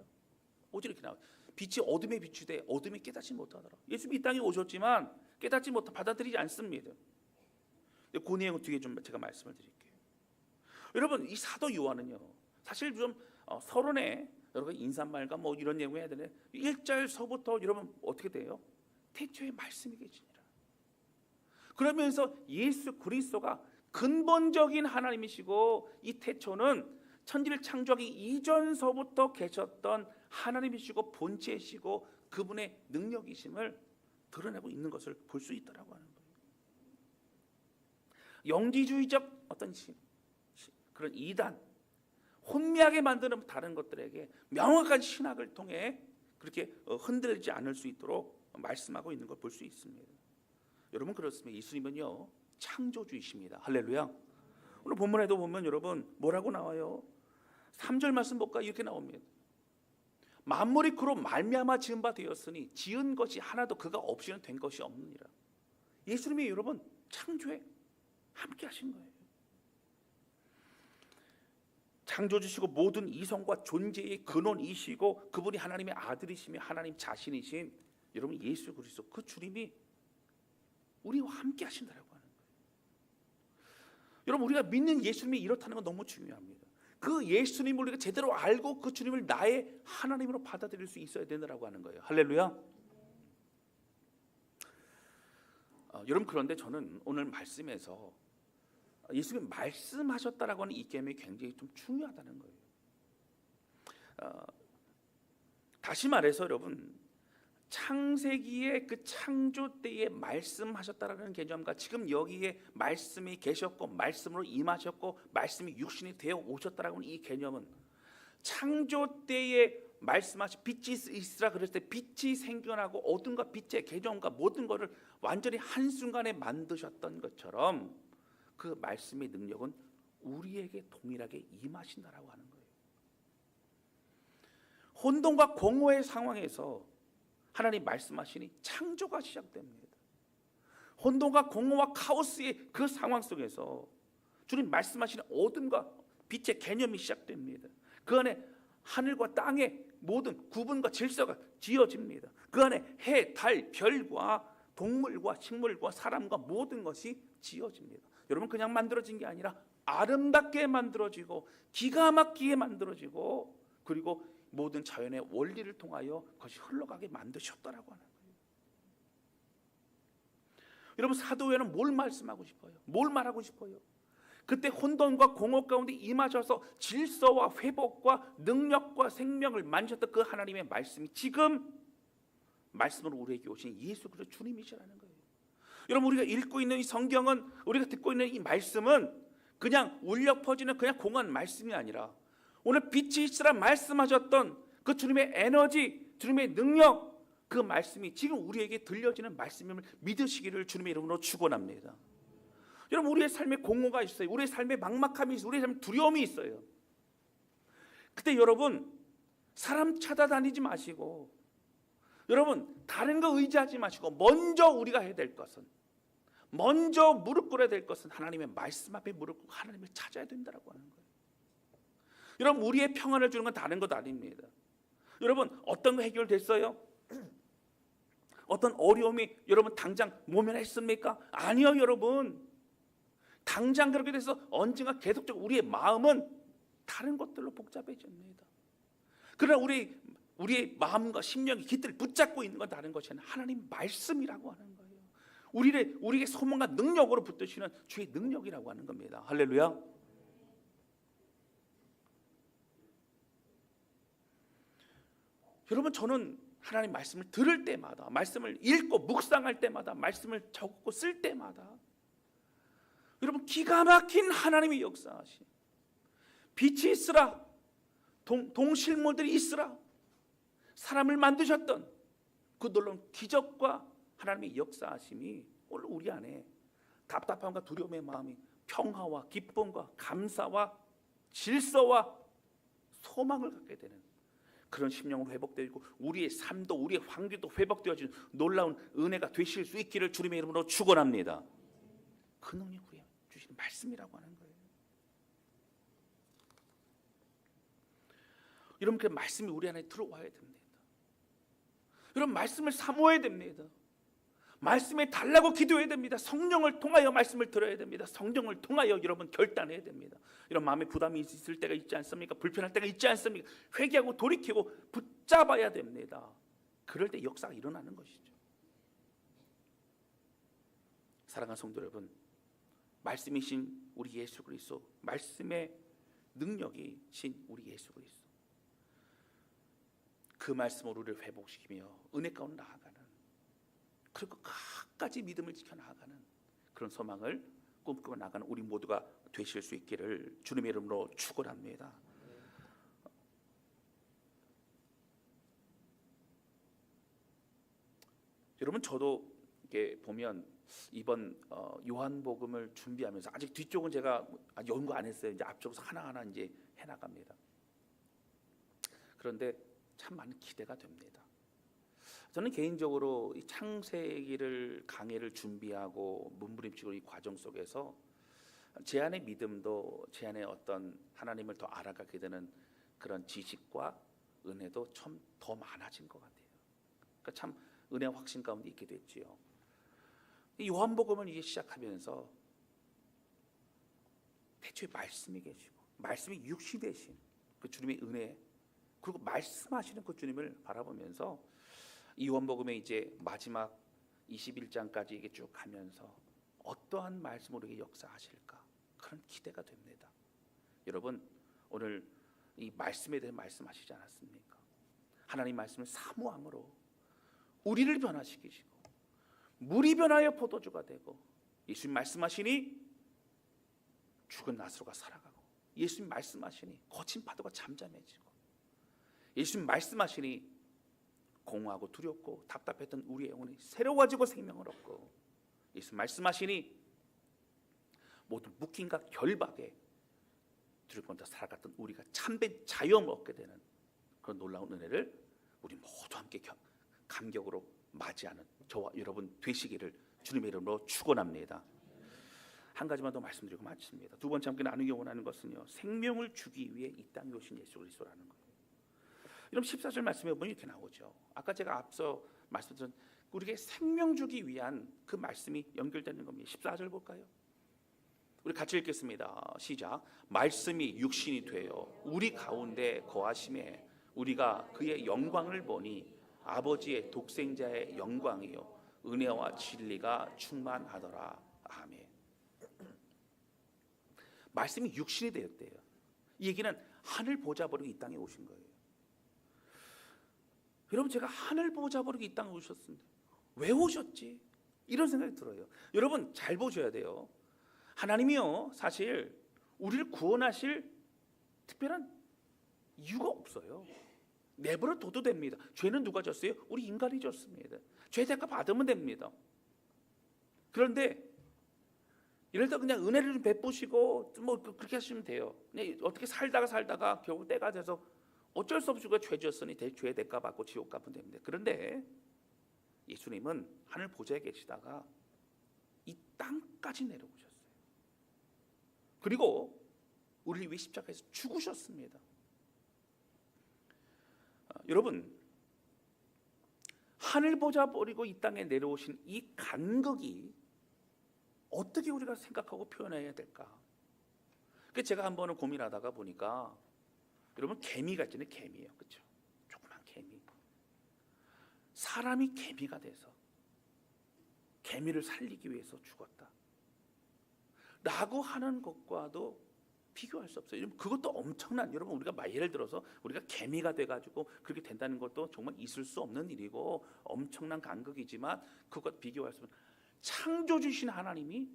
5절 이렇게 나와요. 빛이 어둠에 비추되 어둠이 깨닫지 못하더라. 예수님이 이 땅에 오셨지만 깨닫지 못하 받아들이지 않습니다. 그 내용은 뒤에 좀 제가 말씀을 드릴게요. 여러분, 이 사도 요한은요, 사실 좀 서론에 여러 가지 인사말과 뭐 이런 내용 해야 되는데 1절서부터 여러분 어떻게 돼요? 태초에 말씀이 계시니라. 그러면서 예수 그리스도가 근본적인 하나님이시고, 이 태초는 천지를 창조하기 이전서부터 계셨던 하나님이시고 본체이시고 그분의 능력이심을 드러내고 있는 것을 볼 수 있다라고 하는 거예요. 영지주의적 어떤 그런 이단, 혼미하게 만드는 다른 것들에게 명확한 신학을 통해 그렇게 흔들리지 않을 수 있도록 말씀하고 있는 걸 볼 수 있습니다. 여러분, 그렇습니다. 예수님은요, 창조주이십니다. 할렐루야. 오늘 본문에도 보면 여러분 뭐라고 나와요? 3절 말씀 볼까? 이렇게 나옵니다. 만물이 그로 말미암아 지은 바 되었으니 지은 것이 하나도 그가 없이는 된 것이 없느니라. 예수님이 여러분 창조에 함께 하신 거예요. 창조주시고 모든 이성과 존재의 근원이시고 그분이 하나님의 아들이시며 하나님 자신이신 여러분 예수 그리스도, 그 주님이 우리와 함께 하신다라고 하는 거예요. 여러분, 우리가 믿는 예수님이 이렇다는 건 너무 중요합니다. 그 예수님을 우리가 제대로 알고 그 주님을 나의 하나님으로 받아들일 수 있어야 된다라고 하는 거예요. 할렐루야. 여러분, 그런데 저는 오늘 말씀에서 예수님이 말씀하셨다라고 하는 이 개념이 굉장히 좀 중요하다는 거예요. 다시 말해서 여러분, 창세기의 그 창조 때에 말씀하셨다라는 개념과 지금 여기에 말씀이 계셨고 말씀으로 임하셨고 말씀이 육신이 되어 오셨다라고 하는 이 개념은, 창조 때에 말씀하신 빛이 있으라 그랬을 때 빛이 생겨나고 어둠과 빛의 개념과 모든 것을 완전히 한순간에 만드셨던 것처럼 그 말씀의 능력은 우리에게 동일하게 임하신다라고 하는 거예요. 혼돈과 공허의 상황에서 하나님 말씀하시니 창조가 시작됩니다. 혼돈과 공허와 카오스의 그 상황 속에서 주님 말씀하시는 어둠과 빛의 개념이 시작됩니다. 그 안에 하늘과 땅의 모든 구분과 질서가 지어집니다. 그 안에 해, 달, 별과 동물과 식물과 사람과 모든 것이 지어집니다. 여러분, 그냥 만들어진 게 아니라 아름답게 만들어지고 기가 막히게 만들어지고, 그리고 모든 자연의 원리를 통하여 그것이 흘러가게 만드셨다라고 하는 거예요. 여러분, 사도요한은 뭘 말씀하고 싶어요? 뭘 말하고 싶어요? 그때 혼돈과 공허 가운데 임하셔서 질서와 회복과 능력과 생명을 만드셨던 그 하나님의 말씀이 지금 말씀으로 우리에게 오신 예수 그리스도 주님이시라는 거예요. 여러분, 우리가 읽고 있는 이 성경은, 우리가 듣고 있는 이 말씀은 그냥 울려 퍼지는 그냥 공한 말씀이 아니라 오늘 빛이 있으라 말씀하셨던 그 주님의 에너지, 주님의 능력, 그 말씀이 지금 우리에게 들려지는 말씀임을 믿으시기를 주님의 이름으로 축원합니다. 여러분, 우리의 삶에 공허가 있어요. 우리의 삶에 막막함이 있어요. 우리의 삶에 두려움이 있어요. 그때 여러분, 사람 찾아다니지 마시고, 여러분 다른 거 의지하지 마시고, 먼저 우리가 해야 될 것은, 먼저 무릎 꿇어야 될 것은 하나님의 말씀 앞에 무릎 꿇고 하나님을 찾아야 된다라고 하는 거예요. 여러분, 우리의 평안을 주는 건 다른 것 아닙니다. 여러분, 어떤 거 해결됐어요? 어떤 어려움이 여러분 당장 모면했습니까? 아니요, 여러분. 당장 그렇게 돼서 언젠가 계속적으로 우리의 마음은 다른 것들로 복잡해집니다. 그러나 우리의 마음과 심령이 깃들을 붙잡고 있는 건 다른 것이 아니라 하나님 말씀이라고 하는 거예요. 우리에게 소망과 능력으로 붙드시는 주의 능력이라고 하는 겁니다. 할렐루야. 여러분, 저는 하나님 말씀을 들을 때마다, 말씀을 읽고 묵상할 때마다, 말씀을 적고 쓸 때마다 여러분 기가 막힌 하나님의 역사하심, 빛이 있으라 동실물들이 있으라. 사람을 만드셨던 그 놀라운 기적과 하나님의 역사하심이 오늘 우리 안에 답답함과 두려움의 마음이 평화와 기쁨과 감사와 질서와 소망을 갖게 되는 그런 심령으로 회복되고 우리의 삶도 우리의 환경도 회복되어지는 놀라운 은혜가 되실 수 있기를 주님의 이름으로 축원합니다. 그 능력 우리에게 주시는 말씀이라고 하는 거예요. 여러분, 그 말씀이 우리 안에 들어와야 됩니다. 여러분, 말씀을 사모해야 됩니다. 말씀에 달라고 기도해야 됩니다. 성령을 통하여 말씀을 들어야 됩니다. 성령을 통하여 여러분 결단해야 됩니다. 이런 마음에 부담이 있을 때가 있지 않습니까? 불편할 때가 있지 않습니까? 회개하고 돌이키고 붙잡아야 됩니다. 그럴 때 역사가 일어나는 것이죠. 사랑하는 성도 여러분, 말씀이신 우리 예수 그리스도, 말씀의 능력이신 우리 예수 그리스도, 그 말씀으로 우리를 회복시키며 은혜 가운데 나아가는, 그리고 끝까지 믿음을 지켜 나아가는 그런 소망을 꿈꾸며 나가는 우리 모두가 되실 수 있기를 주님의 이름으로 축원합니다. 여러분, 저도 이렇게 보면 이번 요한복음을 준비하면서 아직 뒤쪽은 제가 연구 안 했어요. 이제 앞쪽에서 하나하나 이제 해나갑니다. 그런데 참 많은 기대가 됩니다. 저는 개인적으로 이 창세기를 강해를 준비하고 몸부림치고 이 과정 속에서 제 안의 믿음도 제 안에 어떤 하나님을 더 알아가게 되는 그런 지식과 은혜도 참 더 많아진 것 같아요. 그러니까 참 은혜와 확신 가운데 있게 됐지요. 이 요한복음을 이제 시작하면서 대초에 말씀이 계시고 말씀이 육시 되신 그 주님의 은혜, 그리고 말씀하시는 그 주님을 바라보면서 이 요한복음의 이제 마지막 21장까지 이게 쭉 가면서 어떠한 말씀으로 역사하실까 그런 기대가 됩니다. 여러분, 오늘 이 말씀에 대해 말씀하시지 않았습니까? 하나님 말씀을 사모함으로 우리를 변화시키시고 물이 변하여 포도주가 되고, 예수님 말씀하시니 죽은 나사로가 살아가고, 예수님 말씀하시니 거친 파도가 잠잠해지고, 예수님 말씀하시니 공허하고 두렵고 답답했던 우리의 영혼이 새로워지고 생명을 얻고, 예수 말씀하시니 모든 묶임과 결박에 두렵고 살아갔던 우리가 참된 자유함을 얻게 되는 그런 놀라운 은혜를 우리 모두 함께 감격으로 맞이하는 저와 여러분 되시기를 주님의 이름으로 축원합니다. 한 가지만 더 말씀드리고 마칩니다. 두 번째 함께 나누기 원하는 것은요, 생명을 주기 위해 이 땅에 오신 예수 그리스도라는 거예요. 여러분, 14절 말씀에 보면 이렇게 나오죠. 아까 제가 앞서 말씀드린 우리에게 생명 주기 위한 그 말씀이 연결되는 겁니다. 14절 볼까요? 우리 같이 읽겠습니다. 시작. 말씀이 육신이 되어 우리 가운데 거하심에 우리가 그의 영광을 보니 아버지의 독생자의 영광이요 은혜와 진리가 충만하더라. 아멘. 말씀이 육신이 되었대요. 이 얘기는 하늘 보좌 버리고 이 땅에 오신 거예요. 여러분, 제가 하늘 보좌 버리고 이 땅에 오셨습니다. 왜 오셨지? 이런 생각이 들어요. 여러분, 잘 보셔야 돼요. 하나님이요, 사실 우리를 구원하실 특별한 이유가 없어요. 내버려 둬도 됩니다. 죄는 누가 졌어요? 우리 인간이 졌습니다. 죄 대가 받으면 됩니다. 그런데 이럴 때 그냥 은혜를 좀 베푸시고 뭐 그렇게 하시면 돼요. 그냥 어떻게 살다가 결국 때가 돼서 어쩔 수 없이 죄 지었으니 죄 대가 받고 지옥 가면 됩니다. 그런데 예수님은 하늘 보좌에 계시다가 이 땅까지 내려오셨어요. 그리고 우리를 위해 십자가에서 죽으셨습니다. 여러분, 하늘 보좌 버리고 이 땅에 내려오신 이 간극이 어떻게 우리가 생각하고 표현해야 될까? 제가 한 번은 고민하다가 보니까, 여러분, 개미가 있잖아요. 개미예요, 그렇죠? 조그만 개미. 사람이 개미가 돼서 개미를 살리기 위해서 죽었다 라고 하는 것과도 비교할 수 없어요. 그것도 엄청난, 여러분, 우리가 예를 들어서 우리가 개미가 돼가지고 그렇게 된다는 것도 정말 있을 수 없는 일이고 엄청난 간극이지만 그것 비교할 수 없는, 창조주신 하나님이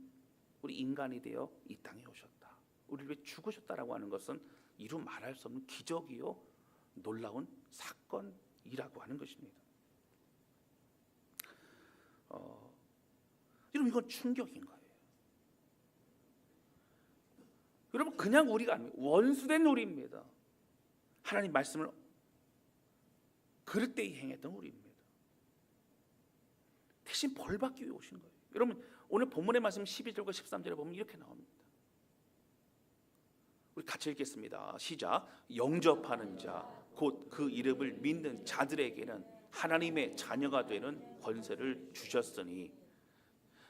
우리 인간이 되어 이 땅에 오셨다. 우리를 위해 죽으셨다라고 하는 것은 이루 말할 수 없는 기적이요 놀라운 사건이라고 하는 것입니다. 여러분 이건 충격인 거예요. 여러분 그냥 우리가 아닙니다. 원수된 우리입니다. 하나님 말씀을 그릇되이 행했던 우리입니다. 대신 벌 받기 위해 오신 거예요. 여러분 오늘 본문의 말씀 12절과 13절에 보면 이렇게 나옵니다. 우리 같이 읽겠습니다. 시작. 영접하는 자 곧 그 이름을 믿는 자들에게는 하나님의 자녀가 되는 권세를 주셨으니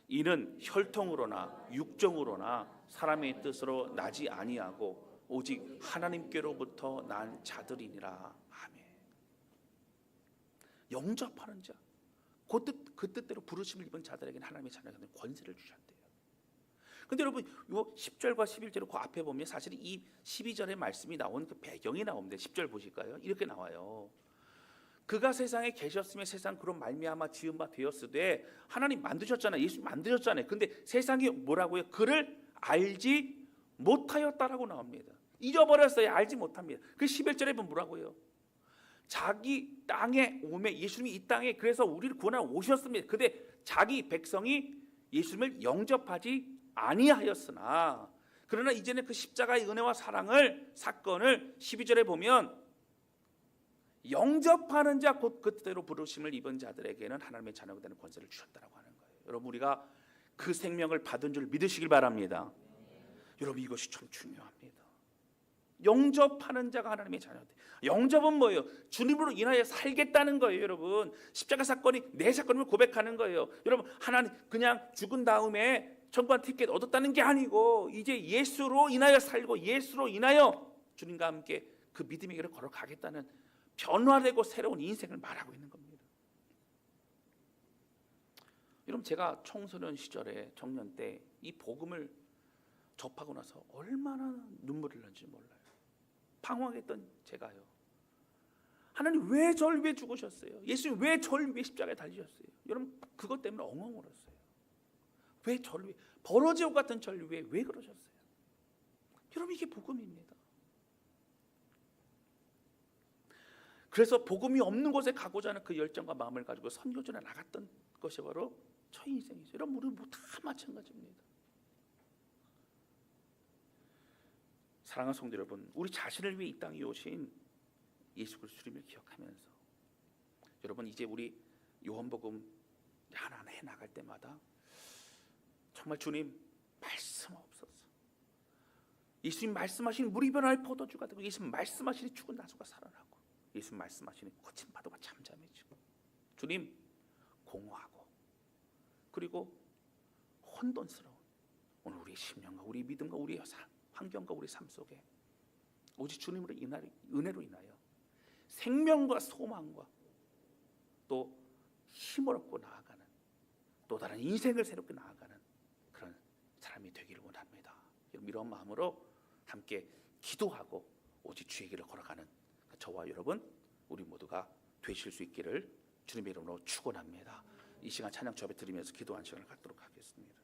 이는 혈통으로나 육정으로나 사람의 뜻으로 나지 아니하고 오직 하나님께로부터 난 자들이니라. 아멘. 영접하는 자 그 뜻대로 부르심을 입은 자들에게는 하나님의 자녀가 되는 권세를 주셨대요. 근데 여러분 요 10절과 11절 그 앞에 보면 사실 이 12절의 말씀이 나온 그 배경이 나오는데 10절 보실까요? 이렇게 나와요. 그가 세상에 계셨으며 세상 그로 말미암아 지은 바 되었으되 하나님 만드셨잖아요. 예수 만드셨잖아요. 근데 세상이 뭐라고요? 그를 알지 못하였다라고 나옵니다. 잊어버렸어요. 알지 못합니다. 그 11절에 보면 뭐라고요? 자기 땅에 오매 예수님이 이 땅에 그래서 우리를 구원하러 오셨습니다. 근데 자기 백성이 예수님을 영접하지 아니하였으나 그러나 이제는 그 십자가의 은혜와 사건을 12절에 보면 영접하는 자 곧 그때로 부르심을 입은 자들에게는 하나님의 자녀가 되는 권세를 주셨다라고 하는 거예요. 여러분 우리가 그 생명을 받은 줄 믿으시길 바랍니다. 여러분 이것이 참 중요합니다. 영접하는 자가 하나님의 자녀다. 영접은 뭐예요? 주님으로 인하여 살겠다는 거예요. 여러분 십자가 사건이 내 사건임을 고백하는 거예요. 여러분 하나님 그냥 죽은 다음에 천국한 티켓 얻었다는 게 아니고 이제 예수로 인하여 살고 예수로 인하여 주님과 함께 그 믿음의 길을 걸어가겠다는 변화되고 새로운 인생을 말하고 있는 겁니다. 여러분 제가 청소년 시절에 청년 때 이 복음을 접하고 나서 얼마나 눈물을 흘렸는지 몰라요. 방황했던 제가요. 하나님 왜 저를 위해 죽으셨어요? 예수님 왜 저를 위해 십자가에 달리셨어요? 여러분 그것 때문에 엉엉 울었어요. 왜 저를 위해 버러지옥 같은 저를 위해 왜 그러셨어요? 여러분 이게 복음입니다. 그래서 복음이 없는 곳에 가고자 하는 그 열정과 마음을 가지고 선교전에 나갔던 것이 바로 저 인생이죠. 여러분 우리 뭐 다 마찬가지입니다. 사랑하는 성도 여러분, 우리 자신을 위해 이 땅에 오신 예수 그리스도 주님을 기억하면서 여러분 이제 우리 요한복음 하나하나 해나갈 때마다 정말 주님 말씀하옵소서. 예수님 말씀하신 물이 변할 포도주가 되고 예수님 말씀하시니 죽은 나수가 살아나고 예수님 말씀하시니 거친 파도가 잠잠해지고 주님 공허하고 그리고 혼돈스러운 오늘 우리의 심령과 우리의 믿음과 우리의 환경과 우리 삶 속에 오직 주님으로 은혜로 인하여 생명과 소망과 또 힘을 얻고 나아가는 또 다른 인생을 새롭게 나아가는 그런 사람이 되기를 원합니다. 이런 마음으로 함께 기도하고 오직 주의 길을 걸어가는 저와 여러분 우리 모두가 되실 수 있기를 주님의 이름으로 축원합니다. 이 시간 찬양 주앞에 드리면서 기도하는 시간을 갖도록 하겠습니다.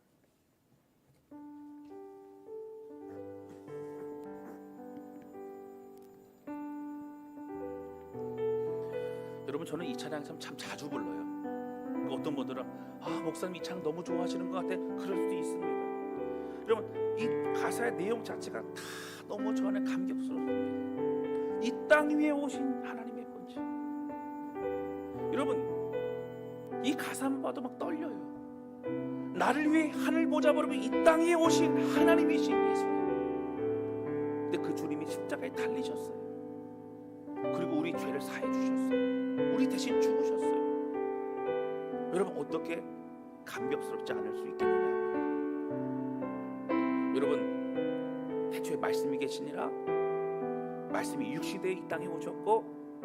여러분 저는 이 찬양 참 자주 불러요. 어떤 분들은 목사님 이 찬양 너무 좋아하시는 것 같아. 그럴 수도 있습니다. 여러분 이 가사의 내용 자체가 다 너무 저는 감격스럽습니다. 이 땅 위에 오신 하나님의 본체. 여러분 이 가사만 봐도 막 떨려요. 나를 위해 하늘 보좌 버리고 이 땅에 오신 하나님이신 예수님. 근데 그 주님이 십자가에 달리셨어요. 그리고 우리 죄를 사해 주셨어요. 우리 대신 죽으셨어요. 여러분 어떻게 감격스럽지 않을 수 있겠느냐? 여러분 태초에 말씀이 계시니라 말씀이 육시되어 이 땅에 오셨고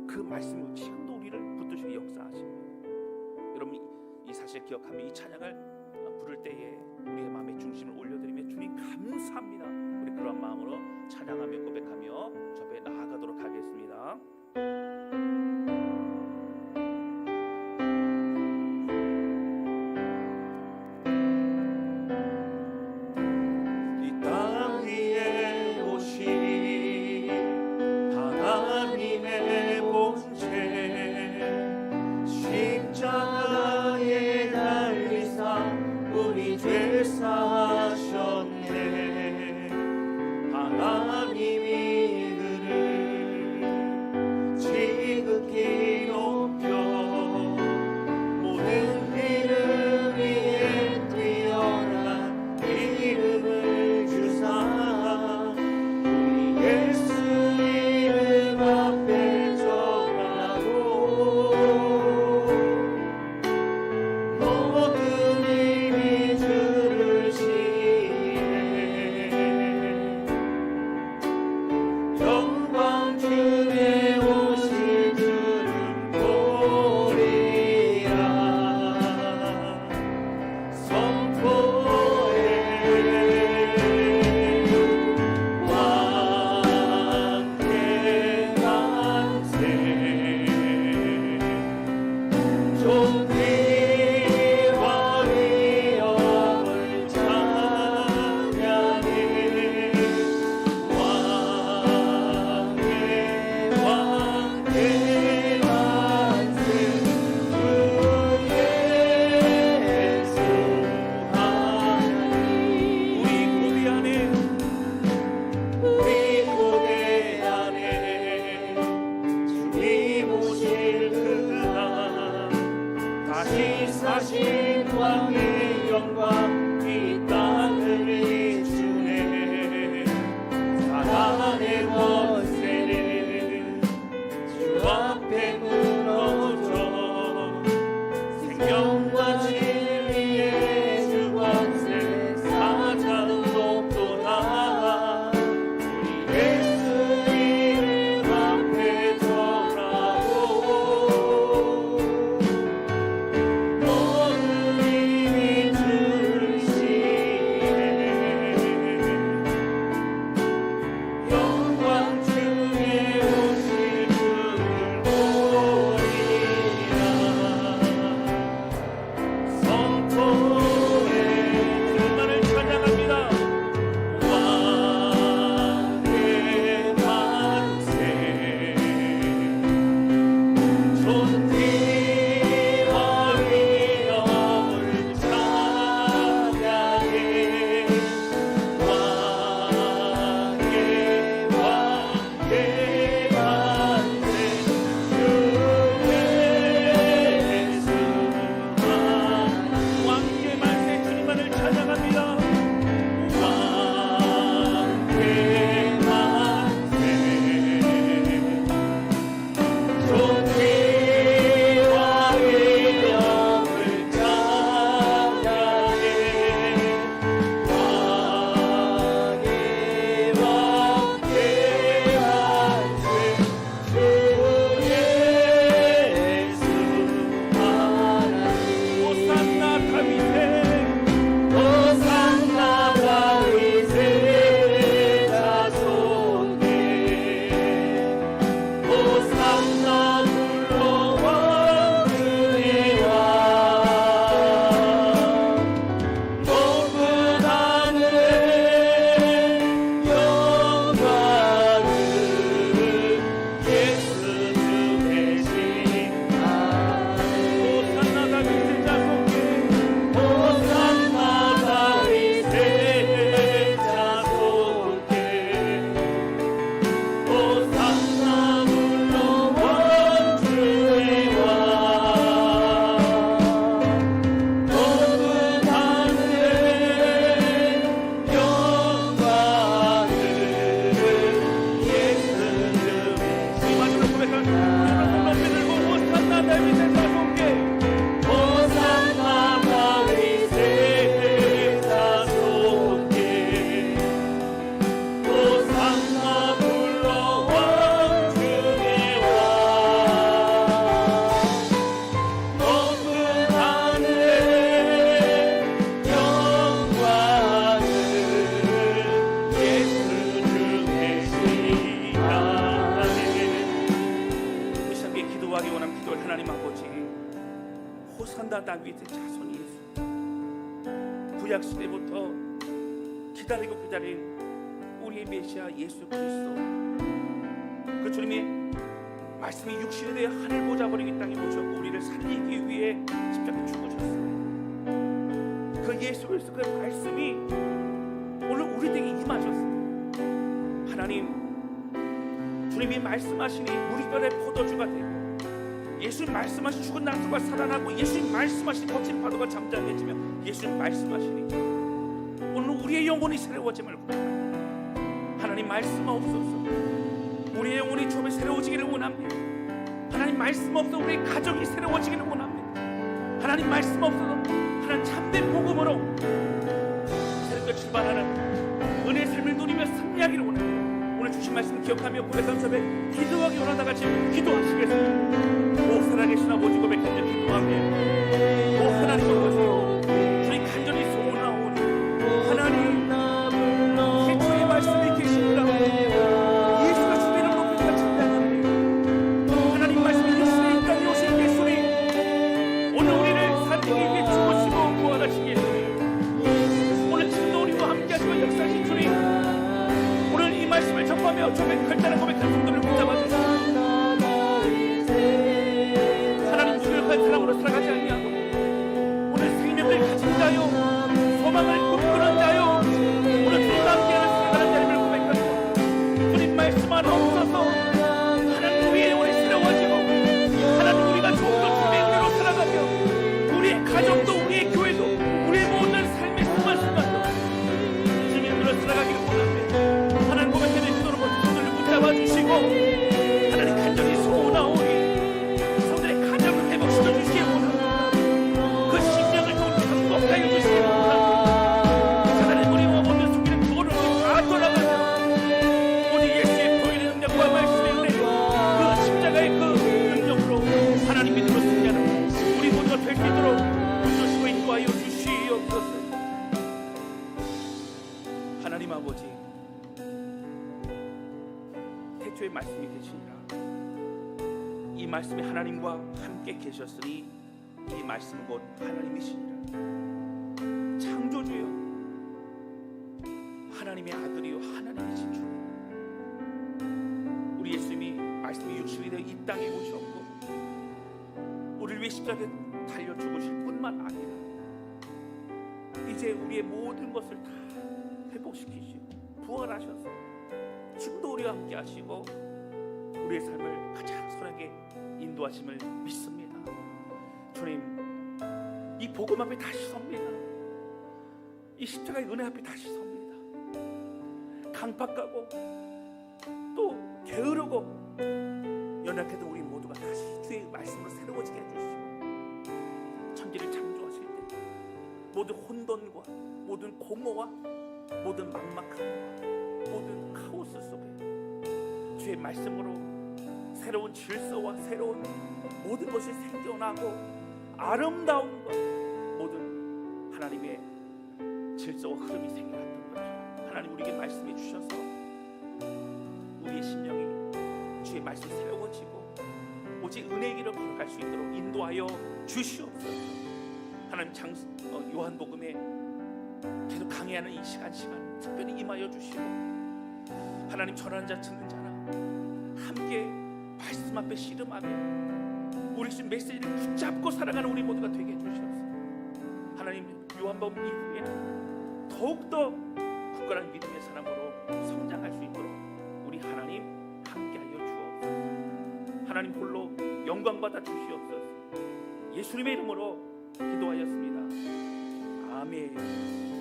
그 말씀이 지금도 우리를 붙드시고 역사하십니다. 여러분 이 사실 기억하며 이 찬양을 부를 때에 우리의 마음의 중심을 올려드리며 주님 감사합니다. 우리 그런 마음으로 찬양하며 고백하며 저 앞에 나아가도록 하겠습니다. 이 땅 위에 다윗의 자손 예수, 구약 시대부터 기다리고 기다린 우리의 메시아 예수 그리스도, 그 주님이 말씀이 육신이 되어 하늘 보좌 버리기 땅에 오셨고 우리를 살리기 위해 십자가에 죽으셨어요. 그 예수 그리스도 그 말씀이 오늘 우리에게 임하셨습니다. 하나님, 주님이 말씀하시니 우리 뼈에 포도주가 되고, 예수님 말씀하신 죽은 낙조가 살아나고, 예수님 말씀하신 거친 파도가 잠잠해지며, 예수님 말씀하시니 오늘 우리의 영혼이 새로워짐을 구합니다. 하나님 말씀 없어서 우리의 영혼이 좀 새로워지기를 원합니다. 하나님 말씀 없어서 우리의 가족이 새로워지기를 원합니다. 하나님 말씀 없어서 하나님 참된 복음으로 새롭게 출발하는 은혜의 삶을 누리며 승리하기를 원합니다. 오늘 주신 말씀 기억하며 고백한 섬에 기도하기 원하다가 지금 기도하시겠습니다. 오 살아계신 아버지 고백하며 기도하며, 오 하나님 아버지 주님 간절히 소원하오니 하나님 태초의 말씀이 계십니다. 예수가 주의 이름으로 부르짖어 찬양합니다. 하나님 말씀이 육신의 이 땅에 오신 예수님, 오늘 우리를 살리기 위해 죽으시고 부활하신 예수님, 오늘 지금도 우리와 함께 하시고 역사하신 주님, 오늘 이 말씀을 접하며 조백 결단을 고백하는 성도를 붙잡아 주시고 하나님 무력한 사람으로 살아가지 아니하고 오늘 생명을 가진 자요, 소망을 꿈꾸는 자요, 오늘 주님과 함께하는 살아가는 자임을 고백하고, 주님 말씀 안에 없어서 하나님 우리의 영혼이 새로워지고, 하나님 우리가 조금 더 주님의 은혜로 살아가며 우리의 가정도 우리의 교회도 우리의 모든 삶의 순간순간도 주님의 은혜로 살아가기를 원합니다. 하나님 고백되는 기도로 모든 성도를 붙잡아 주시고 하나님 간절히 소원하오니 성도의 가정을 회복시켜 주시기 원합니다. 그 심령을 회복하여 주시기 원합니다. 하나님 우리와 모든 숨기는 그거를 다 돌아가며 오직 예수의 보이는 능력과 말씀의 은혜, 그 십자가의 그 능력으로 하나님 믿음으로 승리하는 우리 모두가 될 수 있도록 주시고 인도하여 주시옵소서. 하나님 아버지, 태초의 말씀이 되시니라. 이 말씀이 하나님과 함께 계셨으니 이 말씀은 곧 하나님이시니라. 창조주여, 하나님의 아들이요 하나님이신 주, 우리 예수님이 말씀이 육신이 되어 이 땅에 오셨고 우리를 위해 십자가에 달려 죽으실 뿐만 아니라 이제 우리의 모든 것을 다 회복시키시고 부활하셔서 지금도 우리와 함께 하시고 우리의 삶을 가장 선하게 인도하심을 믿습니다. 주님, 이 복음 앞에 다시 섭니다. 이 십자가의 은혜 앞에 다시 섭니다. 강박하고 또 게으르고 연약해도 우리 모두가 다시 주의 말씀으로 새로워지게 해주시고, 천지를 창조하실 때 모든 혼돈과 모든 공허와 모든 막막함과 모든 카오스 속에 주의 말씀으로 새로운 질서와 새로운 모든 것이 생겨나고 아름다움과 모든 하나님의 질서와 흐름이 생겨났던 것처럼 하나님 우리에게 말씀해 주셔서 우리의 심령이 주의 말씀이 새로워지고 오직 은혜의 길을 걸어갈 수 있도록 인도하여 주시옵소서. 하나님 요한복음에 계속 강해하는 이 시간 특별히 임하여 주시고, 하나님 전하는 자 듣는 자나 함께 말씀 앞에 씨름하며 우리 주신 메시지를 붙잡고 살아가는 우리 모두가 되게 해주시옵소서. 하나님 요한복음 이후에는 더욱더 굳건한 믿음의 사람으로 성장할 수 있도록 우리 하나님 함께하여 주옵소서. 하나님 홀로 영광 받아 주시옵소서. 예수님의 이름으로 기도하였습니다. 아멘.